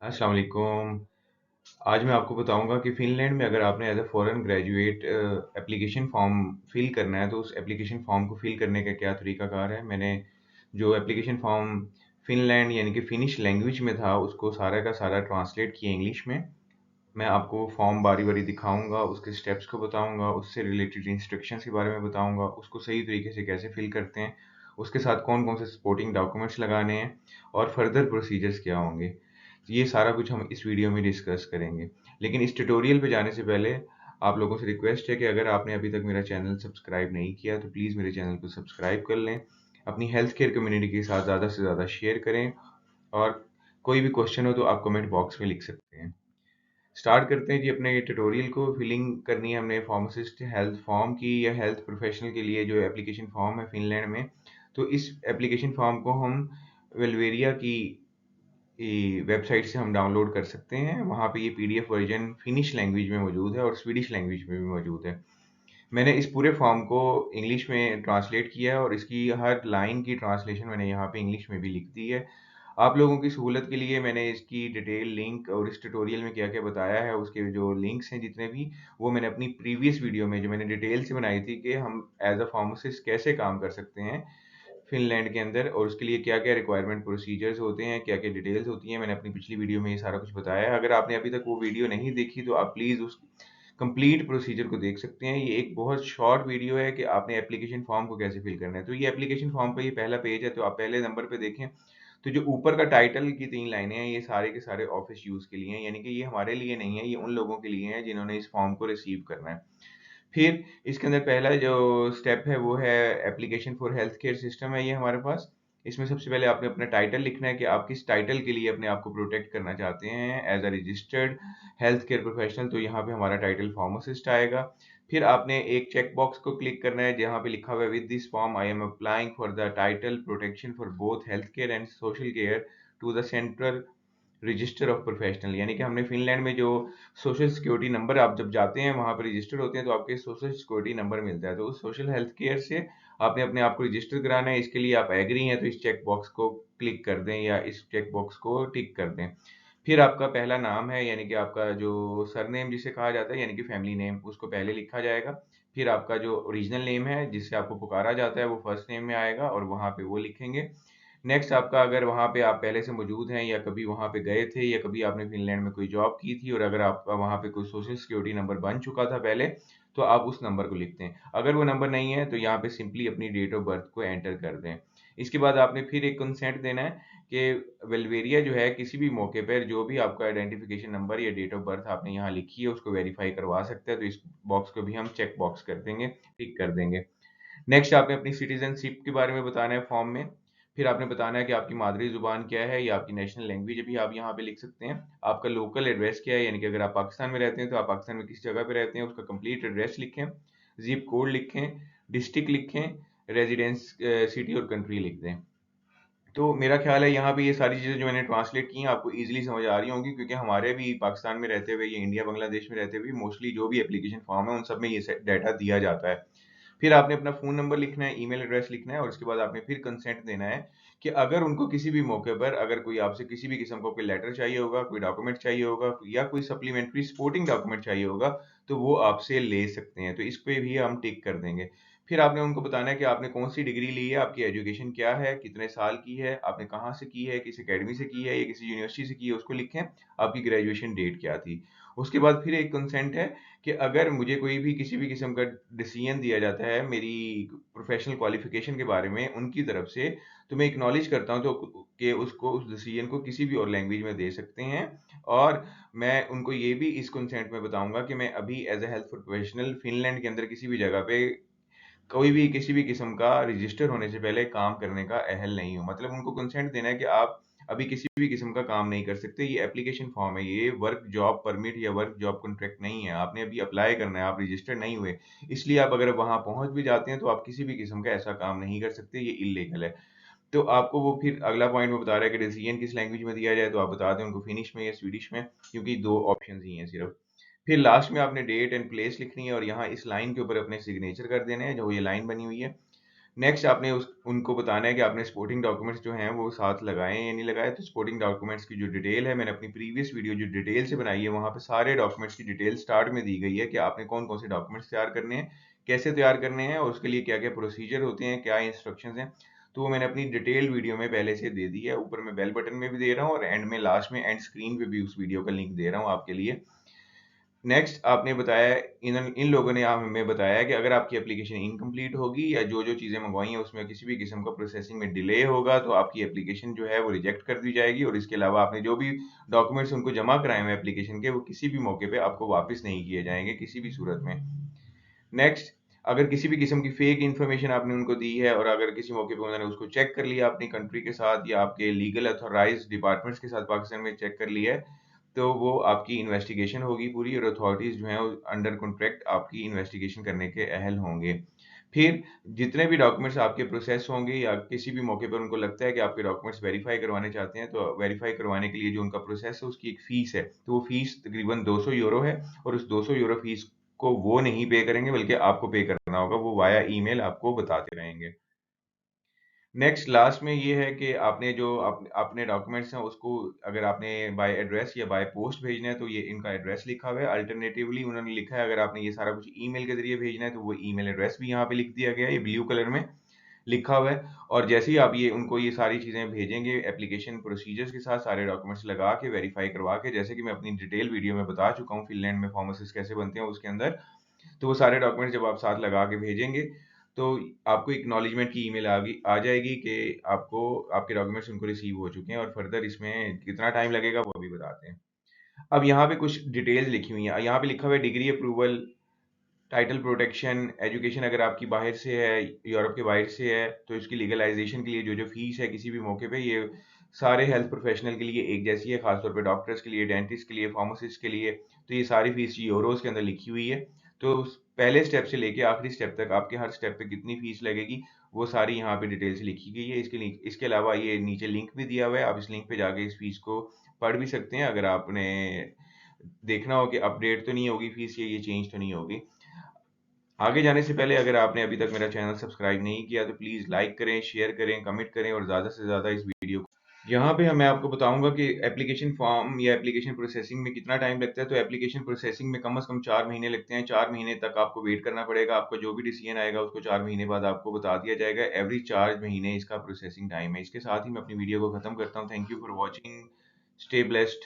अस्सलाम वालेकुम। आज मैं आपको बताऊँगा कि फ़िनलैंड में अगर आपने as a foreign graduate application form fill करना है, तो उस एप्लीकेशन फ़ॉर्म को फ़िल करने का क्या तरीकाकार है। मैंने जो एप्लीकेशन फ़ॉर्म फ़िनलैंड यानी कि फ़िनिश लैंग्वेज में था, उसको सारा का सारा ट्रांसलेट किया इंग्लिश में। मैं आपको फ़ॉर्म बारी-बारी दिखाऊँगा, उसके स्टेप्स को बताऊँगा, उससे रिलेटेड इंस्ट्रक्शंस के बारे में बताऊँगा, उसको सही तरीके से कैसे फ़िल करते हैं, उसके साथ कौन-कौन से सपोर्टिंग डॉक्यूमेंट्स लगाने हैं और फ़र्दर प्रोसीजर्स क्या होंगे। ये सारा कुछ हम इस वीडियो में डिस्कस करेंगे। लेकिन इस ट्यूटोरियल पे जाने से पहले आप लोगों से रिक्वेस्ट है कि अगर आपने अभी तक मेरा चैनल सब्सक्राइब नहीं किया, तो प्लीज़ मेरे चैनल को सब्सक्राइब कर लें। अपनी हेल्थ केयर कम्युनिटी के साथ ज़्यादा से ज़्यादा शेयर करें और कोई भी क्वेश्चन हो तो आप कमेंट बॉक्स में लिख सकते हैं। स्टार्ट करते हैं जी अपने ट्यूटोरियल को। फिलिंग करनी है हमने फार्मासिस्ट हेल्थ फॉर्म की या हेल्थ प्रोफेशनल के लिए जो एप्लीकेशन फॉर्म है फिनलैंड में। तो इस एप्लीकेशन फॉर्म को हम वेलवेरिया की वेबसाइट से हम डाउनलोड कर सकते हैं। वहाँ पे ये पीडीएफ वर्जन फिनिश लैंग्वेज में मौजूद है और स्वीडिश लैंग्वेज में भी मौजूद है। मैंने इस पूरे फॉर्म को इंग्लिश में ट्रांसलेट किया है और इसकी हर लाइन की ट्रांसलेशन मैंने यहाँ पे इंग्लिश में भी लिख दी है। आप लोगों की सहूलत के लिए मैंने इसकी डिटेल लिंक और इस ट्यूटोरियल में क्या-क्या बताया है, उसके जो लिंक्स हैं जितने भी, वो मैंने अपनी प्रीवियस वीडियो में जो मैंने डिटेल से बनाई थी कि हम एज़ अ फार्मासिस्ट कैसे काम कर सकते हैं फ़िनलैंड के अंदर और उसके लिए क्या-क्या रिक्वायरमेंट प्रोसीजर्स होते हैं, क्या-क्या डिटेल्स होती हैं, मैंने अपनी पिछली वीडियो में ये सारा कुछ बताया है। अगर आपने अभी तक वो वीडियो नहीं देखी तो आप प्लीज़ उस कंप्लीट प्रोसीजर को देख सकते हैं। ये एक बहुत शॉर्ट वीडियो है कि आपने एप्लीकेशन फॉर्म को कैसे फिल करना है। तो ये एप्लीकेशन फॉर्म का ये पहला पेज है, तो आप पहले नंबर पे देखें, तो जो ऊपर का टाइटल की 3 लाइनें हैं, ये सारे के सारे ऑफ़िस यूज़ के लिए हैं, यानी कि ये हमारे लिए नहीं है, ये उन लोगों के लिए हैं जिन्होंने इस फॉर्म को रिसीव करना है। फिर इसके अंदर पहला जो स्टेप है वो है application for health care system है ये हमारे पास। इसमें सबसे पहले आपने अपना टाइटल लिखना है कि आप किस टाइटल के लिए अपने आप को प्रोटेक्ट करना चाहते हैं as a registered health care professional, तो यहाँ पे हमारा टाइटल फार्मासिस्ट आएगा। फिर आपने एक चेक बॉक्स को क्लिक करना है जहाँ पे लिखा हुआ है with this form I am applying for the title protection for both health care and social care to the central register of professional, यानी कि हमने फिनलैंड में जो सोशल सिक्योरिटी नंबर आप जब जाते हैं वहाँ पे रजिस्टर होते हैं तो आपके सोशल सिक्योरिटी नंबर मिलता है, तो उस सोशल हेल्थ केयर से आपने अपने आप को रजिस्टर कराना है। इसके लिए आप एग्री हैं तो इस चेक बॉक्स को क्लिक कर दें या इस चेक बॉक्स को टिक कर दें। फिर आपका पहला नाम है यानी कि आपका जो सरनेम जिसे कहा जाता है यानी कि फैमिली नेम, उसको पहले लिखा जाएगा। फिर आपका जो ओरिजिनल नेम है जिससे आपको पुकारा जाता है वो फर्स्ट नेम में आएगा और वहाँ पे वो लिखेंगे। नेक्स्ट आपका अगर वहाँ पे आप पहले से मौजूद हैं या कभी वहाँ पे गए थे या कभी आपने फ़िनलैंड में कोई जॉब की थी और अगर आपका वहाँ पे कोई सोशल सिक्योरिटी नंबर बन चुका था पहले, तो आप उस नंबर को लिखते हैं। अगर वो नंबर नहीं है, तो यहाँ पे सिंपली अपनी डेट ऑफ बर्थ को एंटर कर दें। इसके बाद आपने फिर एक कंसेंट देना है कि वेलवेरिया जो है किसी भी मौके पर जो भी आपका आइडेंटिफिकेशन नंबर या डेट ऑफ बर्थ आपने यहाँ लिखी है, उसको वेरीफ़ाई करवा सकता है, तो इस बॉक्स को भी हम चेक बॉक्स कर देंगे, टिक कर देंगे। नेक्स्ट आपने अपनी सिटीज़नशिप के बारे में बताना है फॉर्म में। फिर आपने बताना है कि आपकी मादरी ज़ुबान क्या है या आपकी नेशनल लैंग्वेज भी आप यहाँ पे लिख सकते हैं। आपका लोकल एड्रेस क्या है, यानी कि अगर आप पाकिस्तान में रहते हैं, तो आप पाकिस्तान में किस जगह पे रहते हैं, उसका कंप्लीट एड्रेस लिखें। ज़िप कोड लिखें, डिस्ट्रिक्ट लिखें, रेज़िडेंस सिटी और कंट्री लिख दें। तो मेरा ख़्याल है यहाँ पे ये सारी चीज़ें जो मैंने ट्रांसलेट की हैं आपको ईज़िली समझ आ रही होंगी, क्योंकि हमारे भी पाकिस्तान में रहते हुए या इंडिया, बांग्लादेश में रहते हुए मोस्टली जो भी एप्लीकेशन फ़ॉर्म है उन सब में ये से डाटा दिया जाता है। फिर आपने अपना फ़ोन नंबर लिखना है, ईमेल एड्रेस लिखना है और उसके बाद आपने फिर कंसेंट देना है कि अगर उनको किसी भी मौके पर अगर कोई आपसे किसी भी किस्म का कोई लेटर चाहिए होगा, कोई डॉक्यूमेंट चाहिए होगा या कोई सप्लीमेंट्री सपोर्टिंग डॉक्यूमेंट चाहिए होगा, तो वो आपसे ले सकते हैं। तो इस पे भी हम टिक कर देंगे। फिर आपने उनको बताना है कि आपने कौन-सी डिग्री ली है, आपकी एजुकेशन क्या है, कितने साल की है, आपने कहाँ से की है, किस अकेडमी से की है या किसी यूनिवर्सिटी से की है, उसको लिखें। आपकी ग्रेजुएशन डेट क्या थी। उसके बाद फिर एक कंसेंट है कि अगर मुझे कोई भी किसी भी किस्म का डिसीजन दिया जाता है मेरी प्रोफेशनल क्वालिफिकेशन के बारे में उनकी तरफ से, तो मैं एक्नॉलेज करता हूँ तो कि उसको उस डिसीजन को किसी भी और लैंग्वेज में दे सकते हैं। और मैं उनको ये भी इस कंसेंट में बताऊँगा कि मैं अभी as a health professional Finland के अंदर किसी भी जगह पे कोई भी किसी भी किस्म का रजिस्टर होने से पहले काम करने का अहल नहीं हूँ। मतलब उनको कंसेंट देना है कि आप अभी किसी भी किस्म का काम नहीं कर सकते। ये एप्लीकेशन फॉर्म है, ये वर्क जॉब परमिट या वर्क जॉब कॉन्ट्रैक्ट नहीं है। आपने अभी अप्लाई करना है, आप रजिस्टर नहीं हुए। इसलिए आप अगर वहाँ पहुँच भी जाते हैं, तो आप किसी भी किस्म का ऐसा काम नहीं कर सकते, ये इल्लीगल है। तो आपको वो फिर अगला पॉइंट में बता रहा है कि डिसीजन किस लैंग्वेज में दिया जाए, तो आप बता दें उनको फिनिश में या स्वीडिश में, क्योंकि 2 ऑप्शंस ही हैं सिर्फ़। फिर लास्ट में आपने डेट एंड प्लेस लिखनी है और यहाँ इस लाइन के ऊपर अपने सिग्नेचर कर देने हैं, जो ये लाइन बनी हुई है। नेक्स्ट आपने उस उनको बताना है कि आपने सपोर्टिंग डॉक्यूमेंट्स जो हैं वो साथ लगाए हैं या नहीं लगाए। तो सपोर्टिंग डॉक्यूमेंट्स की जो डिटेल है, मैंने अपनी प्रीवियस वीडियो जो डिटेल से बनाई है, वहाँ पे सारे डॉक्यूमेंट्स की डिटेल स्टार्ट में दी गई है कि आपने कौन-कौन से डॉक्यूमेंट्स तैयार करने हैं, कैसे तैयार करने हैं और उसके लिए क्या-क्या प्रोसीजर होते हैं, क्या इंस्ट्रक्शंस हैं। तो वो मैंने अपनी डिटेल वीडियो में पहले से दे दी है। ऊपर मैं बेल बटन में भी दे रहा हूँ और एंड में लास्ट में एंड स्क्रीन पे भी उस वीडियो का लिंक दे रहा हूँ आपके लिए। नेक्स्ट आपने बताया, इन इन लोगों ने हमें बताया कि अगर आपकी एप्लीकेशन इनकम्प्लीट होगी या जो-जो चीज़ें मंगवाई हैं उसमें किसी भी किस्म का प्रोसेसिंग में डिले होगा, तो आपकी एप्लीकेशन जो है वो रिजेक्ट कर दी जाएगी और इसके अलावा आपने जो भी डॉक्यूमेंट्स उनको जमा कराए हुए हैं एप्लीकेशन के, वो किसी भी मौके पे आपको वापस नहीं किए जाएँगे, किसी भी सूरत में। नेक्स्ट, अगर किसी भी किस्म की फेक इन्फॉर्मेशन आपने उनको दी है और अगर किसी मौके पे उन्होंने उसको चेक कर लिया अपनी कंट्री के साथ या आपके लीगल अथॉराइज्ड डिपार्टमेंट्स के साथ पाकिस्तान में चेक कर लिया है, तो वो आपकी इन्वेस्टिगेशन होगी पूरी और अथॉरिटीज़ जो हैं वो अंडर कॉन्ट्रैक्ट आपकी इन्वेस्टिगेशन करने के अहल होंगे। फिर जितने भी डॉक्यूमेंट्स आपके प्रोसेस होंगे या किसी भी मौके पर उनको लगता है कि आपके डॉक्यूमेंट्स वेरीफाई करवाने चाहते हैं, तो वेरीफाई करवाने के लिए जो उनका प्रोसेस है उसकी एक फ़ीस है। तो वो फ़ीस तकरीबन €200 है और उस €200 फ़ीस को वो नहीं पे करेंगे बल्कि आपको पे करना होगा, वो वाया ईमेल आपको बताते रहेंगे। नेक्स्ट लास्ट में ये है कि आपने जो अपने डॉक्यूमेंट्स हैं उसको अगर आपने बाय एड्रेस या बाय पोस्ट भेजना है तो ये इनका एड्रेस लिखा हुआ है। अल्टरनेटिवली उन्होंने लिखा है अगर आपने ये सारा कुछ ईमेल के ज़रिए भेजना है तो वो ईमेल एड्रेस भी यहाँ पे लिख दिया गया है, ये ब्लू कलर में लिखा हुआ है। और जैसे ही आप ये उनको ये सारी चीज़ें भेजेंगे एप्लीकेशन प्रोसीजर्स के साथ सारे डॉक्यूमेंट्स लगा के वेरीफाई करवा के, जैसे कि मैं अपनी डिटेल वीडियो में बता चुका हूँ फ़िनलैंड में फार्मेसिस कैसे बनते हैं उसके अंदर, तो वो सारे डॉक्यूमेंट्स जब आप साथ लगा के भेजेंगे, तो आपको एक्नॉलेजमेंट की ईमेल आ जाएगी कि आपको आपके डॉक्यूमेंट्स उनको रिसीव हो चुके हैं और फर्दर इसमें कितना टाइम लगेगा वो अभी बताते हैं। अब यहाँ पे कुछ डिटेल्स लिखी हुई हैं। यहाँ पे लिखा हुआ है degree approval, title protection, education अगर आपकी बाहर से है, यूरोप के बाहर से है, तो इसकी लीगलाइज़ेशन के लिए जो-जो फ़ीस है किसी भी मौके पे, ये सारे हेल्थ प्रोफ़ेशनल के लिए एक जैसी है, ख़ास तौर पे डॉक्टर्स के लिए, डेंटिस्ट के लिए, फार्मासिस्ट के लिए। तो ये सारी फ़ीस यूरोज़ के अंदर लिखी हुई है। तो उस पहले स्टेप से लेके आखिरी स्टेप तक आपके हर स्टेप पे कितनी फ़ीस लगेगी, वो सारी यहाँ पे डिटेल से लिखी गई है। इसके अलावा ये नीचे लिंक भी दिया हुआ है, आप इस लिंक पे जाके इस फ़ीस को पढ़ भी सकते हैं, अगर आपने देखना हो कि अपडेट तो नहीं होगी फ़ीस, ये चेंज तो नहीं होगी। आगे जाने से पहले अगर आपने अभी तक मेरा चैनल सब्सक्राइब नहीं किया तो प्लीज़ लाइक करें, शेयर करें, कमेंट करें और ज़्यादा से ज़्यादा इस वीडियो को यहाँ पे मैं आपको बताऊँगा कि एप्लीकेशन फॉर्म या एप्लीकेशन प्रोसेसिंग में कितना टाइम लगता है। तो एप्लीकेशन प्रोसेसिंग में कम से कम 4 महीने लगते हैं। 4 महीने तक आपको वेट करना पड़ेगा। आपको जो भी डिसीजन आएगा उसको 4 महीने बाद आपको बता दिया जाएगा। एवरी 4 महीने इसका प्रोसेसिंग टाइम है। इसके साथ ही मैं अपनी वीडियो को खत्म करता हूँ। Thank you for watching. Stay blessed.